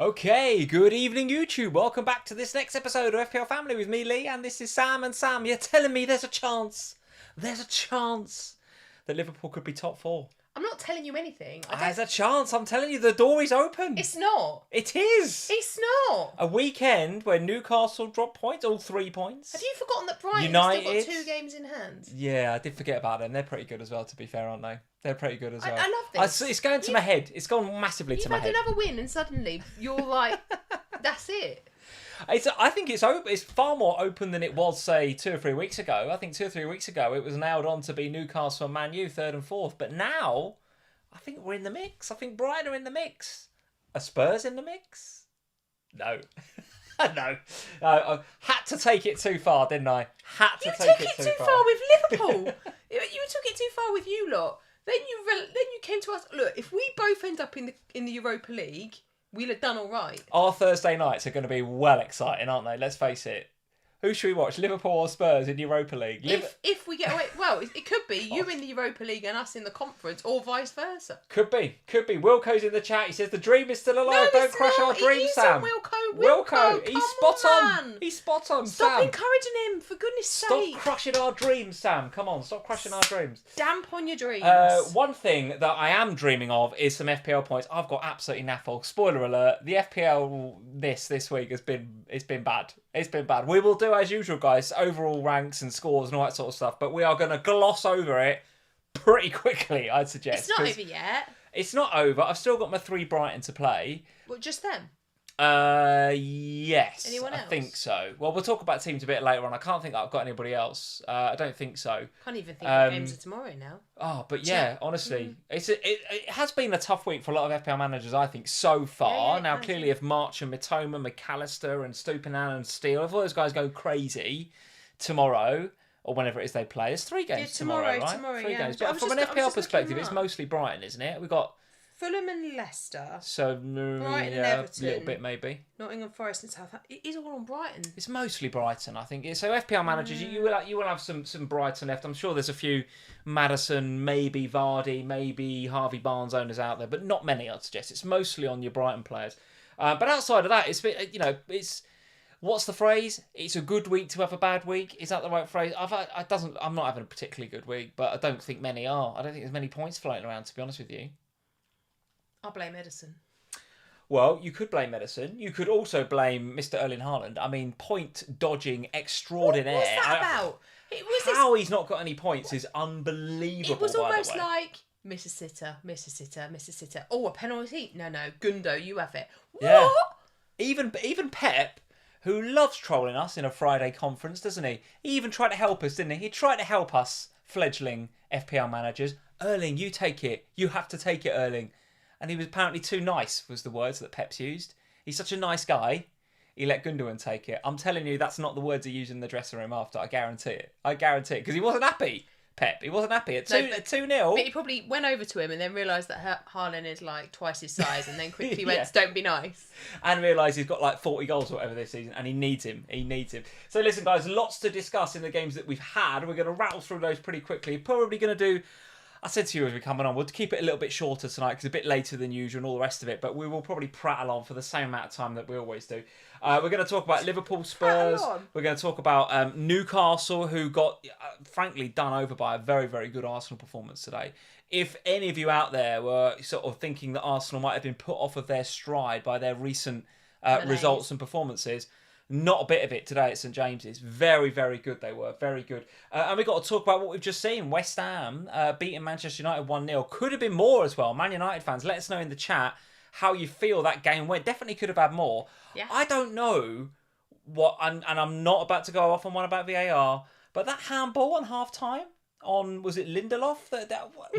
Okay, good evening YouTube. Welcome back to this next episode of FPL Family with me, Lee, and this is Sam. And Sam, you're telling me there's a chance that Liverpool could be top four. I'm not telling you anything. There's a chance. I'm telling you, the door is open. It's not. It is. It's not. A weekend where Newcastle dropped points, all 3 points. Have you forgotten that Brighton United still got 2 games in hand? Yeah, I did forget about them. They're pretty good as well, to be fair, aren't they? They're pretty good as well. I love this. It's going to my head. It's gone massively to my head. You've had another win and suddenly you're like, that's it. I think it's open. It's far more open than it was, say, 2 or 3 weeks ago. I think 2 or 3 weeks ago it was nailed on to be Newcastle and Man U, 3rd and 4th. But now, I think we're in the mix. I think Brighton are in the mix. Are Spurs in the mix? No. No. I had to take it too far, didn't I? You took it too far with Liverpool. You took it too far with you lot. Then you came to us. Look, if we both end up in the Europa League, we'll have done all right. Our Thursday nights are going to be well exciting, aren't they? Let's face it. Who should we watch? Liverpool or Spurs in Europa League? If we get away, well, it could be you in the Europa League and us in the conference, or vice versa. Could be. Wilco's in the chat. He says the dream is still alive. No, Don't crush our dream, Sam. Wilco, he's spot on. He's spot on. Stop Sam, encouraging him, for goodness sake. Stop crushing our dreams, Sam. Come on, stop crushing our dreams. Damp on your dreams. One thing that I am dreaming of is some FPL points. I've got absolutely naffle. Spoiler alert: the FPL this week has been bad. It's been bad. We will do as usual, guys. Overall ranks and scores and all that sort of stuff. But we are going to gloss over it pretty quickly, I'd suggest. It's not over yet. It's not over. I've still got my 3 Brighton to play. What, just them? Yes. Anyone else? I think so. Well, we'll talk about teams a bit later on. I can't think that I've got anybody else. I don't think so. Can't even think what games are tomorrow now. Oh, but yeah, honestly, it has been a tough week for a lot of FPL managers, I think, so far. Yeah, now, clearly, if March and Mitoma, McAllister and Stupinan and Steele, if all those guys go crazy tomorrow, or whenever it is they play, there's 3 games tomorrow, right? Tomorrow, 3 yeah. games. But from an FPL perspective, it's mostly Brighton, isn't it? We've got Fulham and Leicester. So, Brighton and Everton. A little bit maybe. Nottingham Forest and Southampton. It is all on Brighton. It's mostly Brighton, I think. So FPL managers, you will have some Brighton left. I'm sure there's a few Maddison, maybe Vardy, maybe Harvey Barnes owners out there, but not many, I'd suggest. It's mostly on your Brighton players. But outside of that, it's what's the phrase? It's a good week to have a bad week. Is that the right phrase? I'm not having a particularly good week, but I don't think many are. I don't think there's many points floating around, to be honest with you. I'll blame Edison. Well, you could blame Edison. You could also blame Mr. Erling Haaland. I mean, point dodging extraordinaire. What's that about? How he's not got any points is unbelievable. It was almost like miss a sitter. Oh, a penalty? No, Gundo, you have it. What? Yeah. Even Pep, who loves trolling us in a Friday conference, doesn't he? He even tried to help us, didn't he? He tried to help us, fledgling FPL managers. Erling, you take it. You have to take it, Erling. And he was apparently too nice, was the words that Pep's used. He's such a nice guy, he let Gundogan take it. I'm telling you, that's not the words he used in the dressing room after. I guarantee it. Because he wasn't happy, Pep. He wasn't happy at 2-0. But he probably went over to him and then realised that Haaland is like twice his size and then quickly went, don't be nice. And realised he's got like 40 goals or whatever this season and he needs him. So listen, guys, lots to discuss in the games that we've had. We're going to rattle through those pretty quickly. Probably going to do... I said to you as we're coming on, we'll keep it a little bit shorter tonight because it's a bit later than usual and all the rest of it, but we will probably prattle on for the same amount of time that we always do. We're going to talk about Liverpool, Spurs. We're going to talk about Newcastle, who got, frankly, done over by a very, very good Arsenal performance today. If any of you out there were sort of thinking that Arsenal might have been put off of their stride by their recent results and performances, not a bit of it today at St James's. Very, very good they were. Very good. And we've got to talk about what we've just seen. West Ham beating Manchester United 1-0. Could have been more as well. Man United fans, let us know in the chat how you feel that game went. Definitely could have had more. Yeah. I don't know what... And I'm not about to go off on one about VAR, but that handball on half-time on, was it Lindelof?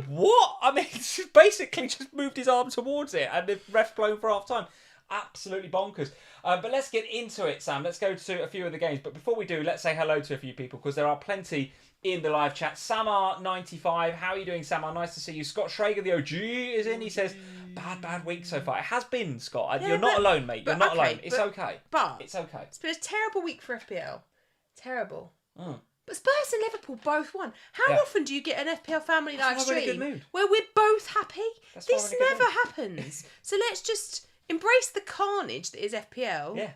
What? I mean, he basically just moved his arm towards it and the ref blown for half-time. Absolutely bonkers. But let's get into it, Sam. Let's go to a few of the games. But before we do, let's say hello to a few people because there are plenty in the live chat. Samar95, how are you doing, Samar? Nice to see you. Scott Schrager, the OG, is in. He says, bad week so far. It has been, Scott. You're not alone, mate. You're not alone. It's okay. It's okay. It's been a terrible week for FPL. Terrible. But Spurs and Liverpool both won. How often do you get an FPL family live stream where we're both happy? This never happens. So let's just Embrace the carnage that is FPL. Yeah,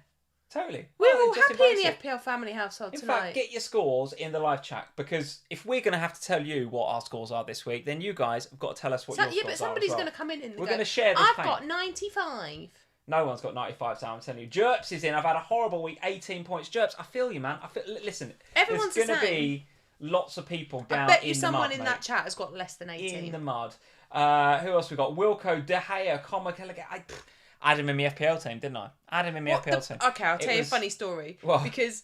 totally. We're all just happy in the embrace it. FPL family household In tonight. fact, get your scores in the live chat, because if we're going to have to tell you what our scores are this week, then you guys have got to tell us what your scores are. Yeah, but somebody's going to come in and We're go, going to share this I've pain. got 95. No one's got 95, so I'm telling you. Jerps is in. I've had a horrible week, 18 points. Jerps, I feel you, man. Listen, Everyone's there's the going to same. be lots of people down I bet you in the someone mud, in mate. that chat has got less than 18. In the mud. Who else we got? Wilco, De Gea, Conor Gallagher. I had him in my FPL team, didn't I? I had him in my FPL team. Okay, I'll tell you a funny story. What? Because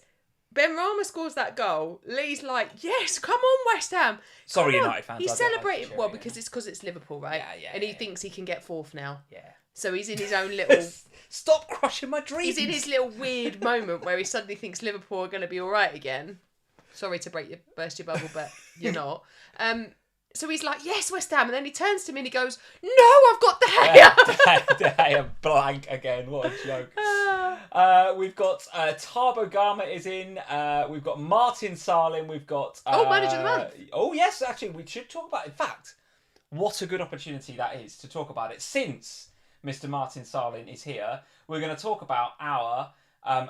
Ben Rama scores that goal. Lee's like, yes, come on, West Ham. Sorry, Come on. United fans. He's I don't like celebrating. to Well, cheer, because it's Liverpool, right? Yeah, and he thinks he can get fourth now. Yeah. So he's in his own little... Stop crushing my dreams. He's in his little weird moment where he suddenly thinks Liverpool are going to be all right again. Sorry to burst your bubble, but you're not. So he's like, yes, West Ham. And then he turns to me and he goes, no, I've got De Gea. De Gea blank again. What a joke. We've got Tarbo Gama is in. We've got Martin Salin. We've got... Manager of the Month. Oh, yes, actually, we should talk about it. In fact, what a good opportunity that is to talk about it. Since Mr. Martin Salin is here, we're going to talk about our...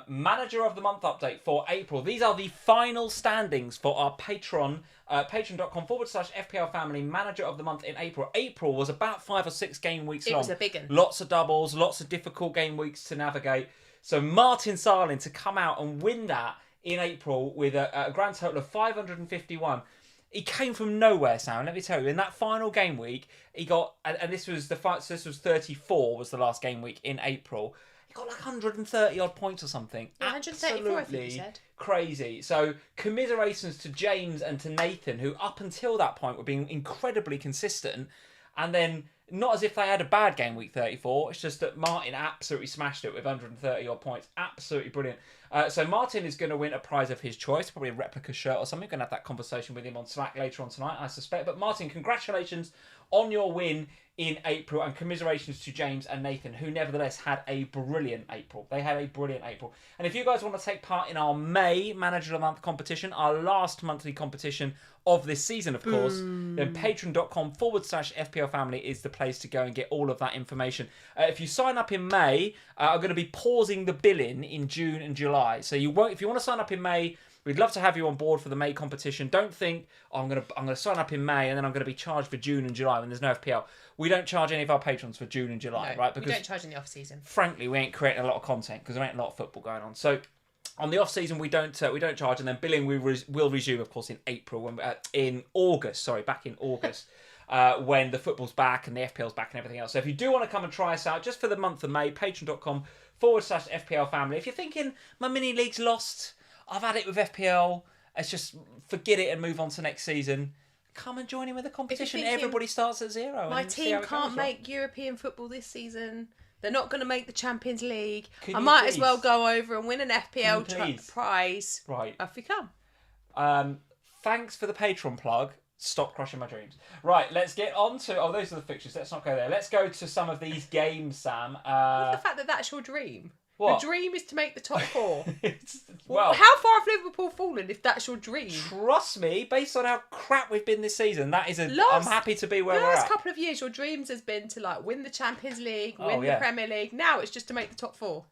Manager of the Month update for April. These are the final standings for our Patreon, patreon.com/FPL Family Manager of the Month in April. April was about 5 or 6 game weeks long. It was a big one. Lots of doubles, lots of difficult game weeks to navigate. So Martin Salin to come out and win that in April with a grand total of 551. He came from nowhere, Sam. Let me tell you, in that final game week, he got, and this was the fight. So this was 34 was the last game week in April. He got like 130 odd points or something. Yeah, 134, I think you said. Crazy. So commiserations to James and to Nathan, who up until that point were being incredibly consistent, and then not as if they had a bad game week 34. It's just that Martin absolutely smashed it with 130 odd points. Absolutely brilliant. So Martin is going to win a prize of his choice, probably a replica shirt or something. We're going to have that conversation with him on Slack later on tonight, I suspect. But Martin, congratulations on your win in April, and commiserations to James and Nathan, who nevertheless had a brilliant April. They had a brilliant April. And if you guys want to take part in our May Manager of the Month competition, our last monthly competition of this season, of course, then patreon.com/FPL Family is the place to go and get all of that information. If you sign up in May, I'm going to be pausing the billing in June and July. So you won't, if you want to sign up in May, we'd love to have you on board for the May competition. Don't think, I'm going to sign up in May and then I'm going to be charged for June and July when there's no FPL. We don't charge any of our patrons for June and July, right? Because we don't charge in the off season. Frankly, we ain't creating a lot of content because there ain't a lot of football going on. So on the off season, we don't charge, and then billing will resume, of course, in April when back in August, when the football's back and the FPL's back and everything else. So if you do want to come and try us out just for the month of May, patreon.com/FPL Family. If you're thinking my mini league's lost, I've had it with FPL, let's just forget it and move on to next season, come and join in with the competition. Everybody starts at zero. My team can't make European football this season. They're not going to make the Champions League. I might as well go over and win an FPL prize. Right. Off you come. Thanks for the Patreon plug. Stop crushing my dreams. Right, let's get on to... Oh, those are the fixtures. Let's not go there. Let's go to some of these games, Sam. The fact that that's your dream. What? The dream is to make the top 4. Well, how far have Liverpool fallen if that's your dream? Trust me, based on how crap we've been this season, that is I'm happy to be where we're at. The last couple of years, your dreams has been to win the Champions League, win the Premier League. Now it's just to make the top 4.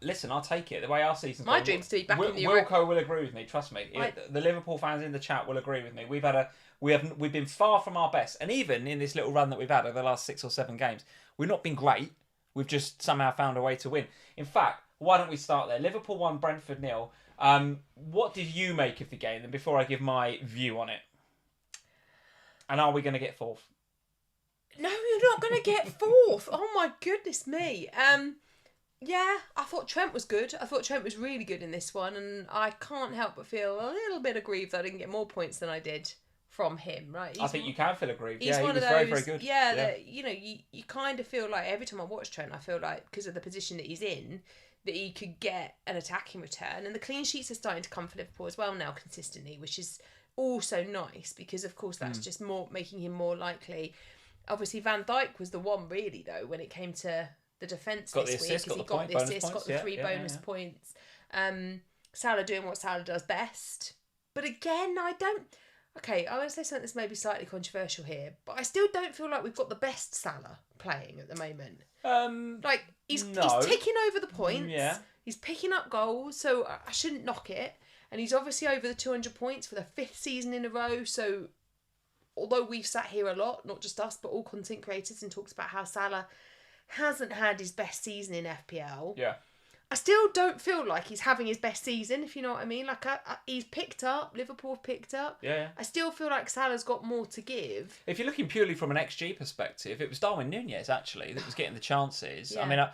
Listen, I'll take it. The way our season's My gone, dream's to be back in the Wilco will agree with me. Trust me. The Liverpool fans in the chat will agree with me. We've been far from our best, and even in this little run that we've had over the last 6 or 7 games, we've not been great. We've just somehow found a way to win. In fact, why don't we start there? Liverpool 1, Brentford 0. What did you make of the game? And before I give my view on it, and are we going to get 4th? No, you're not going to get 4th. Oh my goodness me. Yeah, I thought Trent was good. I thought Trent was really good in this one, and I can't help but feel a little bit aggrieved that I didn't get more points than I did from him, right? I think you can feel aggrieved. He's one he was of those, very, very good. Yeah, that, you kind of feel like every time I watch Trent, I feel like because of the position that he's in, that he could get an attacking return. And the clean sheets are starting to come for Liverpool as well now consistently, which is also nice because, of course, that's just more making him more likely. Obviously, Van Dijk was the one really, though, when it came to the defence this week. He got the assist, got the 3 bonus points. Salah doing what Salah does best. But again, I okay, I want to say something that's maybe slightly controversial here, but I still don't feel like we've got the best Salah playing at the moment. Like, he's ticking over the points. Yeah. He's picking up goals, so I shouldn't knock it. And he's obviously over the 200 points for the 5th season in a row. So, although we've sat here a lot, not just us, but all content creators, and talks about how Salah hasn't had his best season in FPL. Yeah. I still don't feel like he's having his best season, if you know what I mean. Like, he's picked up. Liverpool have picked up. Yeah. I still feel like Salah's got more to give. If you're looking purely from an XG perspective, it was Darwin Núñez, actually, that was getting the chances. Yeah. I mean,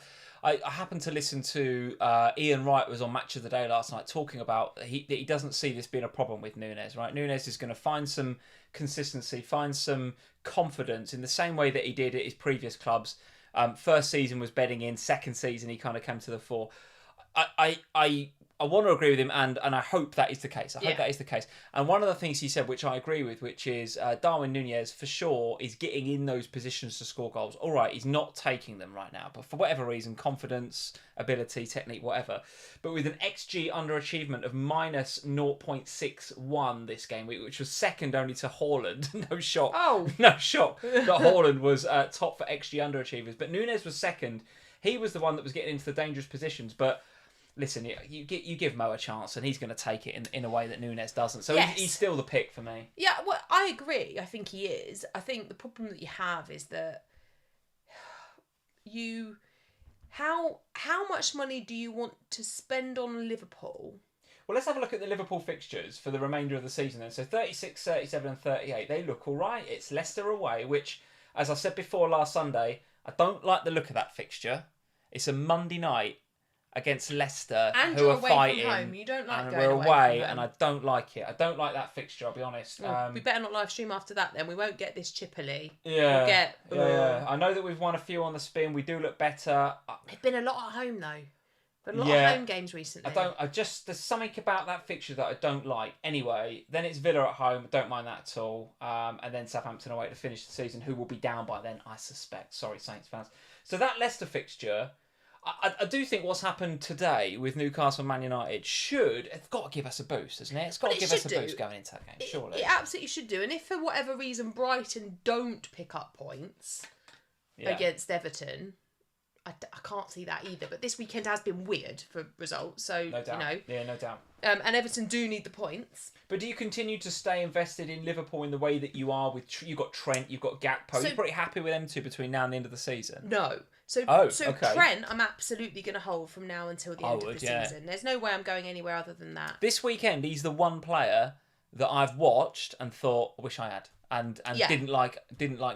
I happened to listen to Ian Wright was on Match of the Day last night talking about he doesn't see this being a problem with Núñez, right? Núñez is going to find some consistency, find some confidence in the same way that he did at his previous clubs. First season was bedding in. Second season, he kind of came to the fore. I want to agree with him, and I hope that is the case. I hope that is the case. And one of the things he said, which I agree with, which is Darwin Núñez, for sure, is getting in those positions to score goals. All right, he's not taking them right now, but for whatever reason, confidence, ability, technique, whatever. But with an XG underachievement of minus 0.61 this game week, which was second only to Haaland. No shock. Oh. No shock that Haaland was top for XG underachievers. But Núñez was second. He was the one that was getting into the dangerous positions, but... Listen, you give Mo a chance, and he's going to take it in a way that Núñez doesn't. So yes. he's still the pick for me. Yeah, well, I agree. I think he is. I think the problem that you have is that how much money do you want to spend on Liverpool? Well, let's have a look at the Liverpool fixtures for the remainder of the season then. So 36, 37 and 38, they look all right. It's Leicester away, which, as I said before last Sunday, I don't like the look of that fixture. It's a Monday night against Leicester, and who you're are away fighting, from home. You don't like and going we're away, from home. and I don't like it. I don't like that fixture. I'll be honest. We better not live stream after that. Then we won't get this Chipperley. Yeah, yeah. I know that we've won a few on the spin. We do look better. There's been a lot at home though. But a lot of home games recently. There's something about that fixture that I don't like. Anyway, then it's Villa at home. Don't mind that at all. And then Southampton away to finish the season, who will be down by then, I suspect. Sorry, Saints fans. So that Leicester fixture. I do think what's happened today with Newcastle and Man United it's got to give us a boost, hasn't it? It's got to give us a boost going into that game, surely. It absolutely should do. And if for whatever reason Brighton don't pick up points against Everton, I can't see that either. But this weekend has been weird for results, so no doubt. Yeah, no doubt. And Everton do need the points. But do you continue to stay invested in Liverpool in the way that you are with? You've got Trent, you've got Gakpo. You're pretty happy with them two between now and the end of the season. No. So okay. Trent, I'm absolutely going to hold from now until the end of the season. There's no way I'm going anywhere other than that. This weekend, he's the one player that I've watched and thought, I wish I had. And didn't like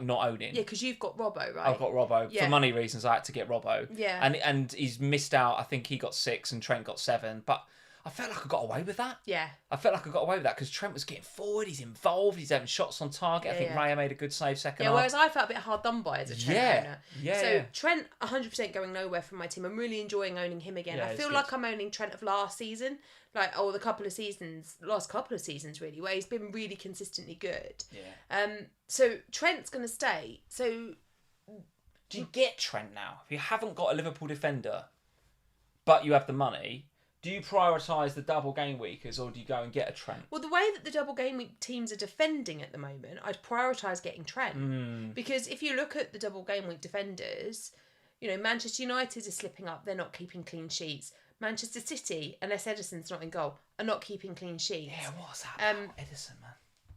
not owning. Yeah, because you've got Robbo, right? I've got Robbo. Yeah. For money reasons, I had to get Robbo. Yeah. And he's missed out. I think he got 6 and Trent got 7. But I felt like I got away with that. Yeah. I felt like I got away with that because Trent was getting forward. He's involved. He's having shots on target. I think Raya made a good save second half. Yeah, whereas I felt a bit hard done by as a Trent owner. Yeah. So Trent, 100% going nowhere from my team. I'm really enjoying owning him again. I feel like I'm owning Trent of last season. Last couple of seasons really, where he's been really consistently good. Yeah. So Trent's going to stay. So do you get Trent now? If you haven't got a Liverpool defender, but you have the money, do you prioritise the double game weekers or do you go and get a Trent? Well, the way that the double game week teams are defending at the moment, I'd prioritise getting Trent. Because if you look at the double game week defenders, Manchester United is slipping up. They're not keeping clean sheets. Manchester City, unless Ederson's not in goal, are not keeping clean sheets. Yeah, what's that about Ederson, man?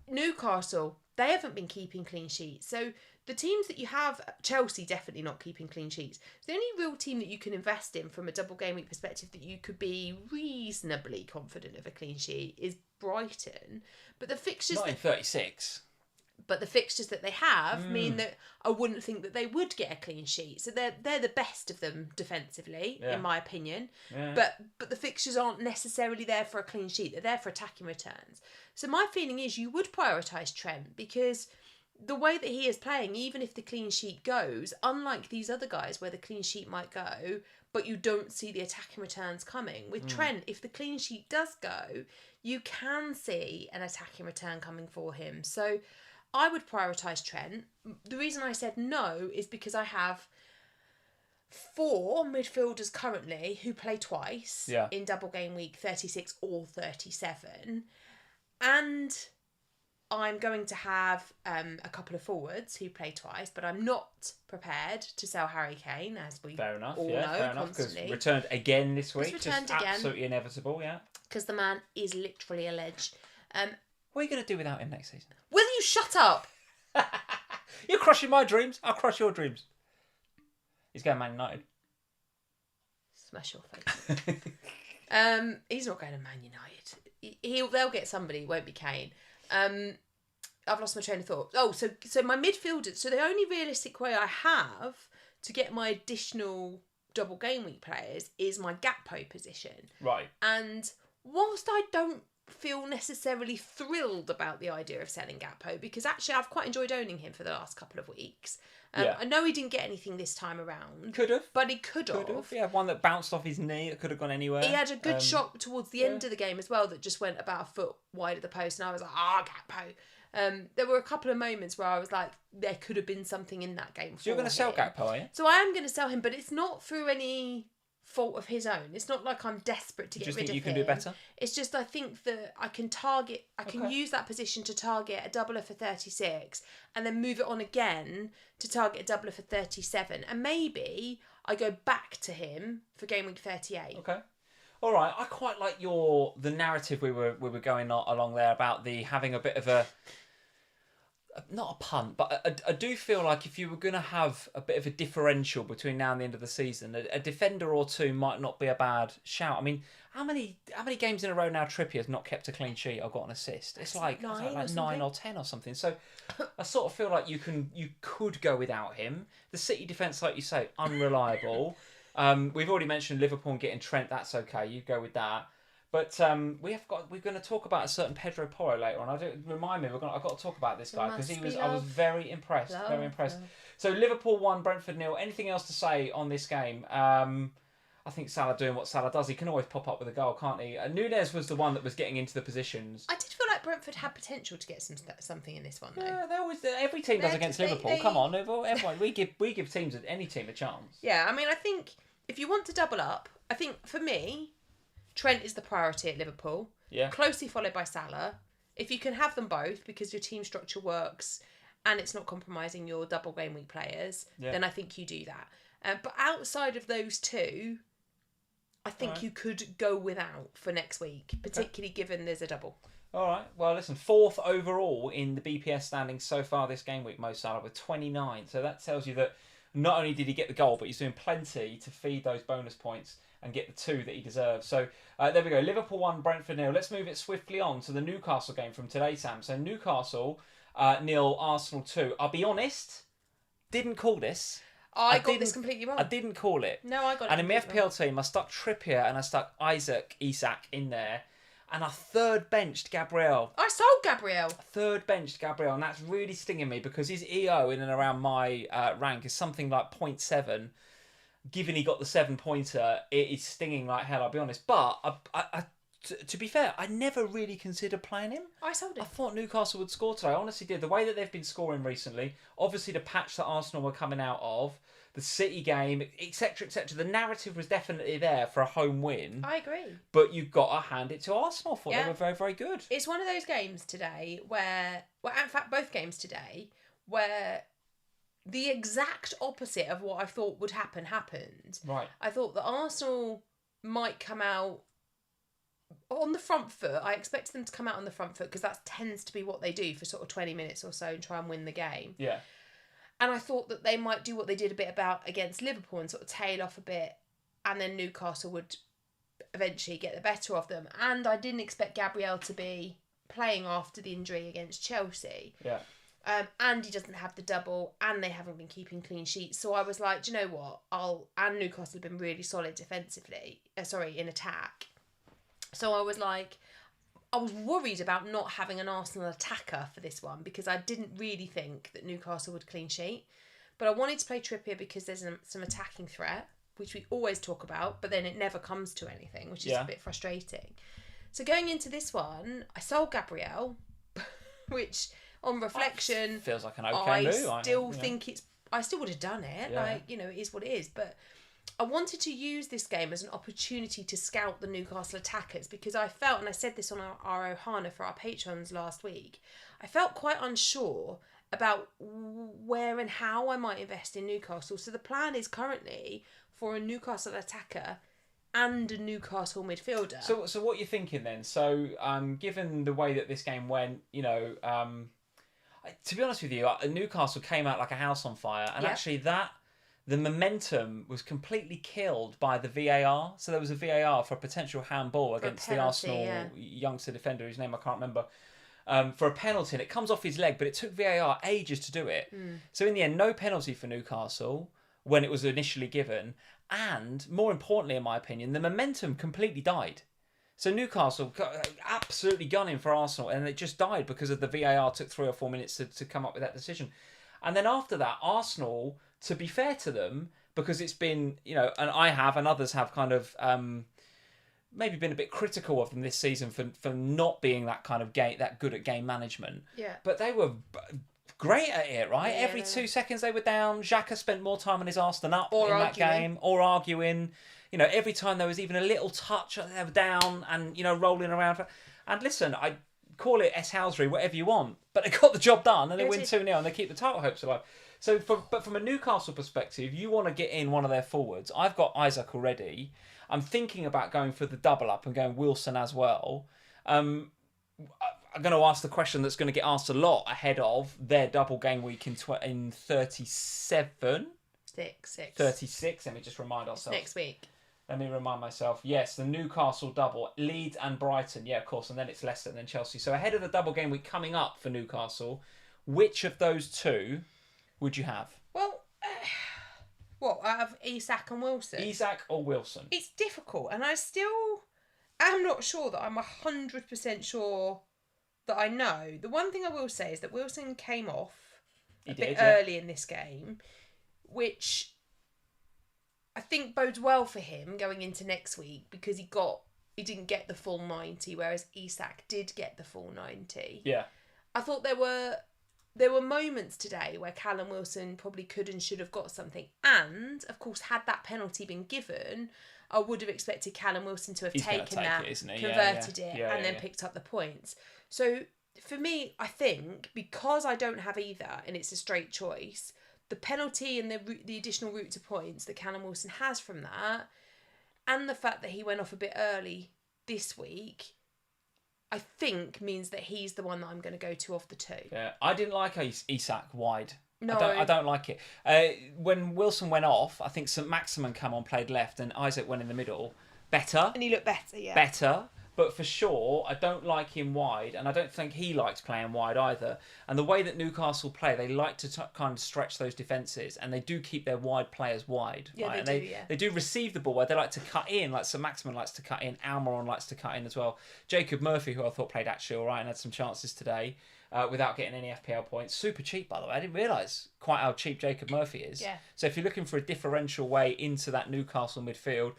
Newcastle, they haven't been keeping clean sheets. So the teams that you have, Chelsea definitely not keeping clean sheets. The only real team that you can invest in from a double game week perspective that you could be reasonably confident of a clean sheet is Brighton. But the fixtures... Not in 36. But the fixtures that they have mean that I wouldn't think that they would get a clean sheet. So they're the best of them defensively, in my opinion. Yeah. But the fixtures aren't necessarily there for a clean sheet. They're there for attacking returns. So my feeling is you would prioritise Trent because the way that he is playing, even if the clean sheet goes, unlike these other guys where the clean sheet might go, but you don't see the attacking returns coming. With Trent, if the clean sheet does go, you can see an attacking return coming for him. So I would prioritise Trent. The reason I said no is because I have 4 midfielders currently who play twice in double game week 36 or 37. And I'm going to have a couple of forwards who play twice, but I'm not prepared to sell Harry Kane, as we Fair enough, all yeah, know fair enough. Because constantly. returned again this week. Returned just again. Absolutely inevitable, yeah. Because the man is literally a ledge. What are you going to do without him next season? Will you shut up? You're crushing my dreams. I'll crush your dreams. He's going Man United. Smash your face. He's not going to Man United. They'll get somebody. It won't be Kane. I've lost my train of thought. Oh, so my midfielders. So the only realistic way I have to get my additional double game week players is my Gakpo position. Right. And whilst I don't feel necessarily thrilled about the idea of selling Gakpo, because actually I've quite enjoyed owning him for the last couple of weeks. I know he didn't get anything this time around. Could have. But he could have. Yeah, one that bounced off his knee that could have gone anywhere. He had a good shot towards the end of the game as well that just went about a foot wide of the post, and I was like, Gakpo. There were a couple of moments where I was like, there could have been something in that game. So you're going to sell Gakpo, are you? So I am going to sell him, but it's not through any fault of his own. It's not like I'm desperate to get rid of him. Do you think you can do better? It's just I think that I can use that position to target a doubler for 36 and then move it on again to target a doubler for 37. And maybe I go back to him for game week 38. Okay. All right. I quite like the narrative we were going along there about the having a bit of a, not a punt, but I do feel like if you were going to have a bit of a differential between now and the end of the season, a defender or two might not be a bad shout. I mean, how many games in a row now Trippier's not kept a clean sheet or got an assist? It's like 9 or 10 or something. So I sort of feel like you could go without him. The City defence, like you say, unreliable. We've already mentioned Liverpool and getting Trent. That's okay. You go with that. But we're going to talk about a certain Pedro Porro later on. Remind me, I've got to talk about this guy because I was very impressed. Very impressed. So Liverpool 1, Brentford 0. Anything else to say on this game? I think Salah doing what Salah does. He can always pop up with a goal, can't he? Nunez was the one that was getting into the positions. I did feel like Brentford had potential to get something in this one, though. Yeah, every team does against Liverpool. Come on, everyone. We give any team a chance. Yeah, I mean, I think if you want to double up, I think for me, Trent is the priority at Liverpool. Yeah. Closely followed by Salah. If you can have them both because your team structure works and it's not compromising your double game week players, then I think you do that. But outside of those two, I think you could go without for next week, particularly given there's a double. All right. Well, listen, 4th overall in the BPS standings so far this game week, Mo Salah, with 29. So that tells you that not only did he get the goal, but he's doing plenty to feed those bonus points and get the 2 that he deserves. So there we go. Liverpool 1, Brentford 0. Let's move it swiftly on to the Newcastle game from today, Sam. So Newcastle 0, Arsenal 2. I'll be honest, didn't call this. I got this completely wrong. I didn't call it. No, I got it. And in my FPL team, I stuck Trippier and I stuck Isak in there. And I third benched Gabriel. I sold Gabriel. Third benched Gabriel. And that's really stinging me because his EO in and around my rank is something like 0.7. Given he got the 7-pointer, it is stinging like hell, I'll be honest. But to be fair, I never really considered playing him. I sold him. I thought Newcastle would score today. I honestly did. The way that they've been scoring recently, obviously the patch that Arsenal were coming out of, the City game, etc., etc. The narrative was definitely there for a home win. I agree. But you've got to hand it to Arsenal. I thought they were very, very good. It's one of those games today where, well, in fact, both games today, where the exact opposite of what I thought would happen happened. Right. I thought that Arsenal might come out on the front foot. I expected them to come out on the front foot because that tends to be what they do for sort of 20 minutes or so and try and win the game. Yeah. And I thought that they might do what they did a bit about against Liverpool and sort of tail off a bit, and then Newcastle would eventually get the better of them. And I didn't expect Gabriel to be playing after the injury against Chelsea. Yeah. And he doesn't have the double, and they haven't been keeping clean sheets. So I was like, do you know what? And Newcastle have been really solid defensively. In attack. So I was like, I was worried about not having an Arsenal attacker for this one because I didn't really think that Newcastle would clean sheet. But I wanted to play Trippier because there's some attacking threat, which we always talk about, but then it never comes to anything, which is a bit frustrating. So going into this one, I sold Gabriel, which on reflection feels like an okay move. I still would have done it. Yeah. Like, it is what it is. But I wanted to use this game as an opportunity to scout the Newcastle attackers, because I felt, and I said this on our Ohana for our patrons last week, I felt quite unsure about where and how I might invest in Newcastle. So the plan is currently for a Newcastle attacker and a Newcastle midfielder. So what you're thinking then? So given the way that this game went, you know, to be honest with you, Newcastle came out like a house on fire, and actually the momentum was completely killed by the VAR. So there was a VAR for a potential handball against the Arsenal youngster defender whose name I can't remember. For a penalty, and it comes off his leg, but it took VAR ages to do it. So in the end, no penalty for Newcastle when it was initially given, and more importantly, in my opinion, the momentum completely died. So Newcastle got absolutely gunning for Arsenal, and it just died because of the VAR took 3 or 4 minutes to come up with that decision. And then after that, Arsenal, to be fair to them, because it's been, you know, and I have, and others have kind of maybe been a bit critical of them this season for not being that kind of that good at game management. Yeah. But they were great at it, right? Yeah, Every 2 seconds they were down. Xhaka spent more time on his arse than up in that arguing. game, or arguing. You know, every time there was even a little touch, they were down and, you know, rolling around. And listen, I call it S-Housery, whatever you want, but they got the job done and they win 2-0 and they keep the title hopes alive. So, but from a Newcastle perspective, you want to get in one of their forwards. I've got Isaac already. I'm thinking about going for the double up and going Wilson as well. I'm going to ask the question that's going to get asked a lot ahead of their double game week in 37. 36. Let me just remind ourselves. Next week. Let me remind myself. Yes, the Newcastle double, Leeds and Brighton. Yeah, of course, and then it's Leicester and then Chelsea. So ahead of the double game week coming up for Newcastle, which of those two would you have? Well, what, out of Isak and Wilson? Isak or Wilson? It's difficult, and I still am not sure that I'm 100% sure that I know. The one thing I will say is that Wilson came off a bit early in this game, which I think bodes well for him going into next week, because he didn't get the full 90, whereas Isak did get the full 90. Yeah. I thought there were moments today where Callum Wilson probably could and should have got something. And, of course, had that penalty been given, I would have expected Callum Wilson to have taken that, converted it, and then picked up the points. So, for me, I think, because I don't have either, and it's a straight choice, the penalty and the additional route to points that Callum Wilson has from that, and the fact that he went off a bit early this week, I think means that he's the one that I'm going to go to of the two. Yeah, I didn't like Isak wide. No. I don't like it. When Wilson went off, I think St. Maximin came on, played left, and Isaac went in the middle. Better. And he looked better, yeah. Better. But for sure, I don't like him wide, and I don't think he likes playing wide either. And the way that Newcastle play, they like to kind of stretch those defences, and they do keep their wide players wide. Yeah, right? They do receive the ball where they like to cut in, like St. Maximin likes to cut in, Almiron likes to cut in as well. Jacob Murphy, who I thought played actually all right and had some chances today without getting any FPL points. Super cheap, by the way. I didn't realise quite how cheap Jacob Murphy is. Yeah. So if you're looking for a differential way into that Newcastle midfield,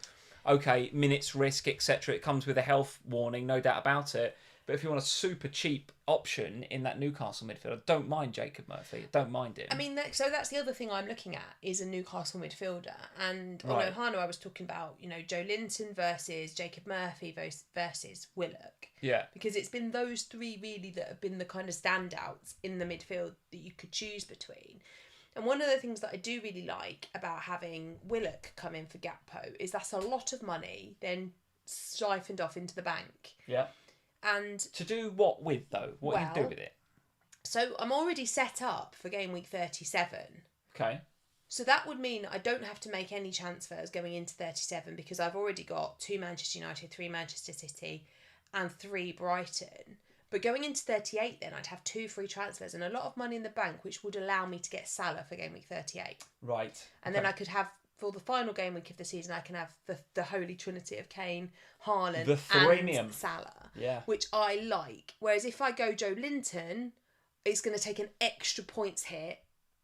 okay, minutes, risk, etc. It comes with a health warning, no doubt about it. But if you want a super cheap option in that Newcastle midfield, I don't mind Jacob Murphy. I don't mind him. I mean, so that's the other thing I'm looking at is a Newcastle midfielder. And on Ohana, I was talking about, you know, Joe Linton versus Jacob Murphy versus Willock. Yeah. Because it's been those three really that have been the kind of standouts in the midfield that you could choose between. And one of the things that I do really like about having Willock come in for Gakpo is that's a lot of money then siphoned off into the bank. Yeah. And to do what with, though? What do you do with it? So I'm already set up for game week 37. Okay. So that would mean I don't have to make any transfers going into 37 because I've already got 2 Manchester United, 3 Manchester City and 3 Brighton. But going into 38 then, I'd have 2 free transfers and a lot of money in the bank, which would allow me to get Salah for game week 38. Right. And then I could have, for the final game week of the season, I can have the holy trinity of Kane, Haaland and Salah, which I like. Whereas if I go Joe Linton, it's going to take an extra points hit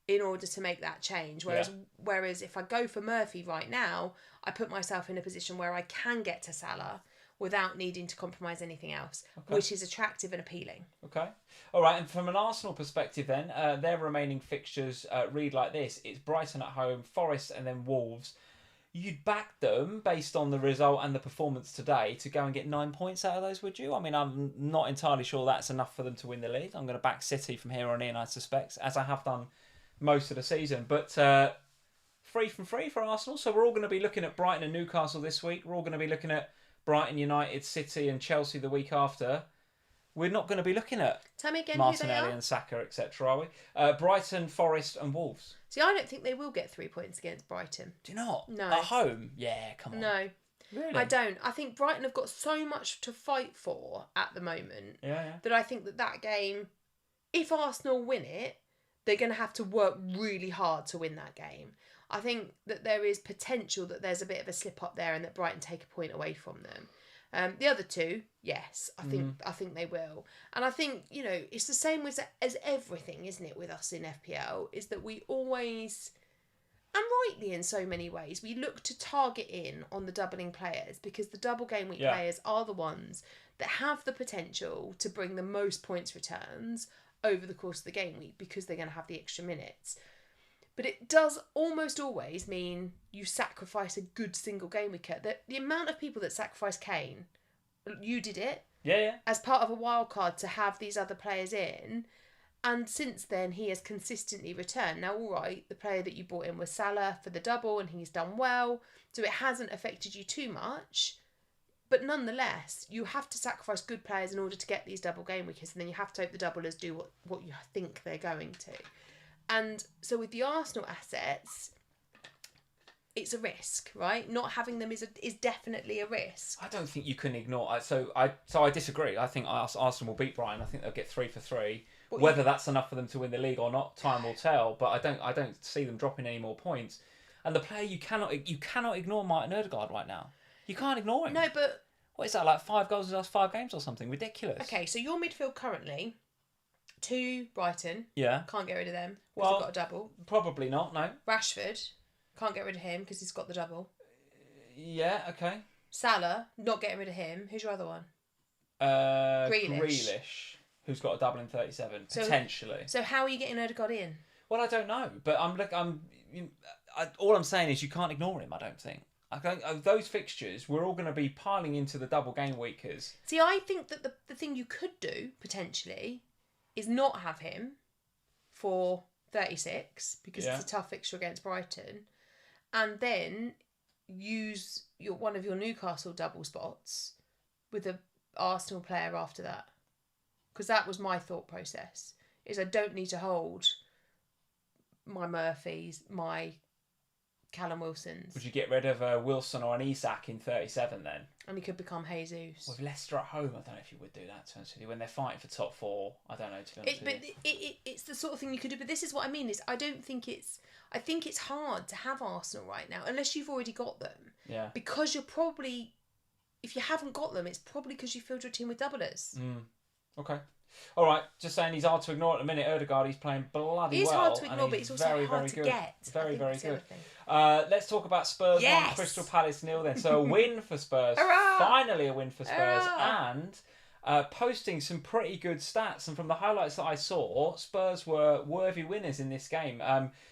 in order to make that change. Whereas if I go for Murphy right now, I put myself in a position where I can get to Salah without needing to compromise anything else, which is attractive and appealing. Okay. All right, and from an Arsenal perspective then, their remaining fixtures read like this. It's Brighton at home, Forest and then Wolves. you'd back them based on the result and the performance today to go and get 9 points out of those, would you? I mean, I'm not entirely sure that's enough for them to win the league. I'm going to back City from here on in, I suspect, as I have done most of the season. But 3 from 3 for Arsenal. So we're all going to be looking at Brighton and Newcastle this week. We're all going to be looking at Brighton, United, City and Chelsea the week after. We're not going to be looking at Tell me again Martinelli who they are. and Saka, etc., are we? Brighton, Forest and Wolves. See, I don't think they will get 3 points against Brighton. Do you not? No. At home? Yeah, come on. No. Really? I don't. I think Brighton have got so much to fight for at the moment that I think that game, if Arsenal win it, they're going to have to work really hard to win that game. I think that there is potential that there's a bit of a slip up there and that Brighton take a point away from them. The other two, yes, I think they will. And I think, it's the same as everything, isn't it, with us in FPL, is that we always, and rightly in so many ways, we look to target in on the doubling players because the double game week players are the ones that have the potential to bring the most points returns over the course of the game week because they're going to have the extra minutes. But it does almost always mean you sacrifice a good single game weeker. The amount of people that sacrifice Kane, you did it. Yeah. As part of a wild card to have these other players in. And since then, he has consistently returned. Now, all right, the player that you brought in was Salah for the double and he's done well. So it hasn't affected you too much. But nonetheless, you have to sacrifice good players in order to get these double game weekers. And then you have to hope the doublers do what you think they're going to. And so with the Arsenal assets, it's a risk, right? Not having them is definitely a risk. I don't think you can ignore. So I disagree. I think Arsenal will beat Brighton. I think they'll get 3 for 3. Whether that's enough for them to win the league or not, time will tell. But I don't see them dropping any more points. And the player you cannot ignore Martin Ødegaard right now. You can't ignore him. No, but what is that, like 5 goals in the last 5 games or something? Ridiculous. Okay, so your midfield currently. 2 Brighton. Yeah. Can't get rid of them because they've got a double. Probably not, no. Rashford. Can't get rid of him because he's got the double. Yeah, okay. Salah. Not getting rid of him. Who's your other one? Grealish. Who's got a double in 37, potentially. So how are you getting Ødegaard in? Well, I don't know. But all I'm saying is you can't ignore him, I don't think. I think those fixtures, we're all going to be piling into the double game weekers. See, I think that the thing you could do, potentially, is not have him for 36 because it's a tough fixture against Brighton, and then use one of your Newcastle double spots with a Arsenal player after that, because that was my thought process. Is I don't need to hold my Murphys, my Callum Wilsons. Would you get rid of Wilson or an Isak in 37 then? And he could become Jesus. With Leicester at home, I don't know if you would do that, to be honest with you. When they're fighting for top 4, I don't know, to be honest with you. It's the sort of thing you could do. But this is what I mean, is I think it's hard to have Arsenal right now, unless you've already got them. Yeah. Because you're probably, if you haven't got them, it's probably because you filled your team with doublers. Okay. All right, just saying he's hard to ignore at the minute. Ødegaard, he's playing bloody well. He's hard to ignore, but he's also very, hard very to good. get. Very, very good. Let's talk about Spurs 1, Crystal Palace 0 then. So a win for Spurs. Hurrah! Finally a win for Spurs. Hurrah! And posting some pretty good stats. And from the highlights that I saw, Spurs were worthy winners in this game.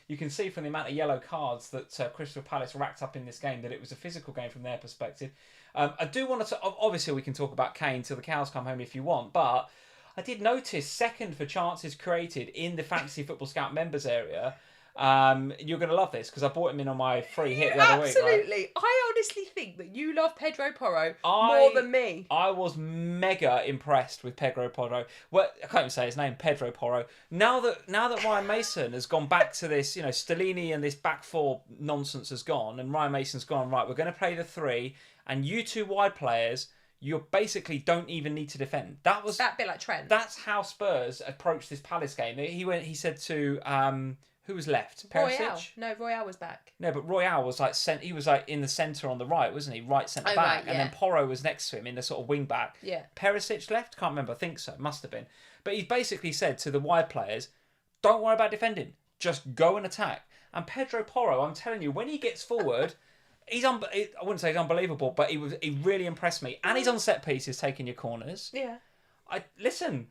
You can see from the amount of yellow cards that Crystal Palace racked up in this game that it was a physical game from their perspective. I do want to... Obviously, we can talk about Kane till the cows come home if you want, but... I did notice second for chances created in the Fantasy Football Scout members area. You're going to love this because I bought him in on my free hit the other week. Absolutely. Right? I honestly think that you love Pedro Porro more than me. I was mega impressed with Pedro Porro. Well, I can't even say his name, Pedro Porro. Now that Ryan Mason has gone back to this, Stellini and this back 4 nonsense has gone, and Ryan Mason's gone, right, we're going to play the 3, and you 2 wide players... You basically don't even need to defend. That bit like Trent. That's how Spurs approached this Palace game. He said to who was left? Royale. No, Royale was back. No, but Royale was he was like in the centre on the right, wasn't he? Right centre back. Right, yeah. And then Porro was next to him in the sort of wing back. Yeah. Perisic left? Can't remember. I think so. Must have been. But he basically said to the wide players, don't worry about defending. Just go and attack. And Pedro Porro, I'm telling you, when he gets forward... I wouldn't say he's unbelievable, but he really impressed me. And he's on set pieces, taking your corners. Yeah. Listen,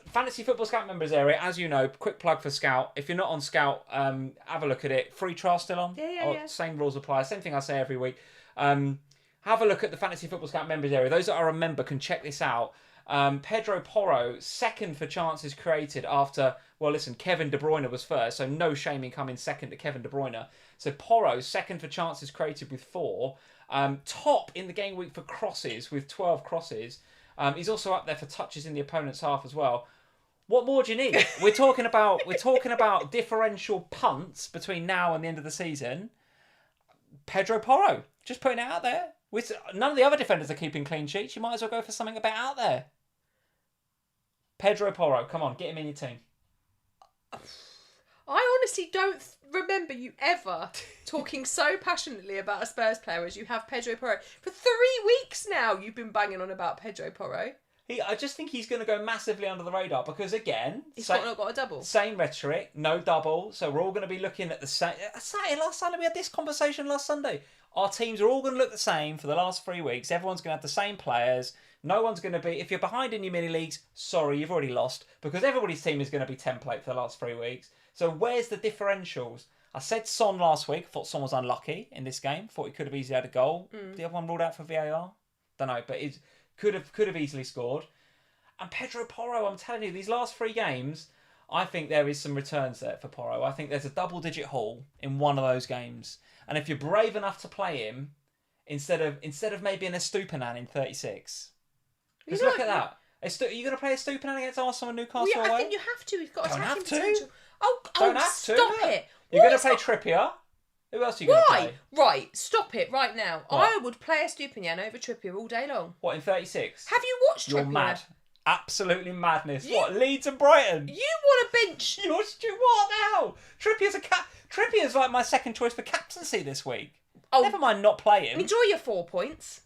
Fantasy Football Scout members area, as you know, quick plug for Scout. If you're not on Scout, have a look at it. Free trial still on. Yeah. Same rules apply. Same thing I say every week. Have a look at the Fantasy Football Scout members area. Those that are a member can check this out. Pedro Porro, second for chances created after, well, listen, Kevin De Bruyne was first, so no shame in coming second to Kevin De Bruyne. So Porro, second for chances created with 4. Top in the game week for crosses with 12 crosses. He's also up there for touches in the opponent's half as well. What more do you need? We're talking about differential punts between now and the end of the season. Pedro Porro, just putting it out there. None of the other defenders are keeping clean sheets. You might as well go for something a bit out there. Pedro Porro, come on, get him in your team. I honestly don't remember you ever talking so passionately about a Spurs player as you have Pedro Porro. For 3 weeks now, you've been banging on about Pedro Porro. I just think he's going to go massively under the radar because, again... He's not got a double. Same rhetoric, no double. So we're all going to be looking at the same... Last Sunday, we had this conversation last Sunday. Our teams are all going to look the same for the last 3 weeks. Everyone's going to have the same players. No one's going to be... If you're behind in your mini leagues, sorry, you've already lost because everybody's team is going to be template for the last 3 weeks. So where's the differentials? I said Son last week. Thought Son was unlucky in this game. Thought he could have easily had a goal. The other one ruled out for VAR. Don't know, but it could have easily scored. And Pedro Porro, I'm telling you, these last 3 games, I think there is some returns there for Porro. I think there's a double-digit haul in one of those games. And if you're brave enough to play him, instead of maybe an Estupinan in 36, because look at that. Are you going to play Estupinan against Arsenal and Newcastle away? I think you have to. He's got attacking potential. Don't have to. Stop it. You're going to play Trippier. Who else are you going to play? Right, stop it right now. What? I would play Estupinan over Trippier all day long. What, in 36? Have you watched Trippier? You're mad. Absolutely madness. What, Leeds and Brighton? You want a bench? What now? Trippier's like my second choice for captaincy this week. Oh, never mind not playing. Enjoy your 4 points.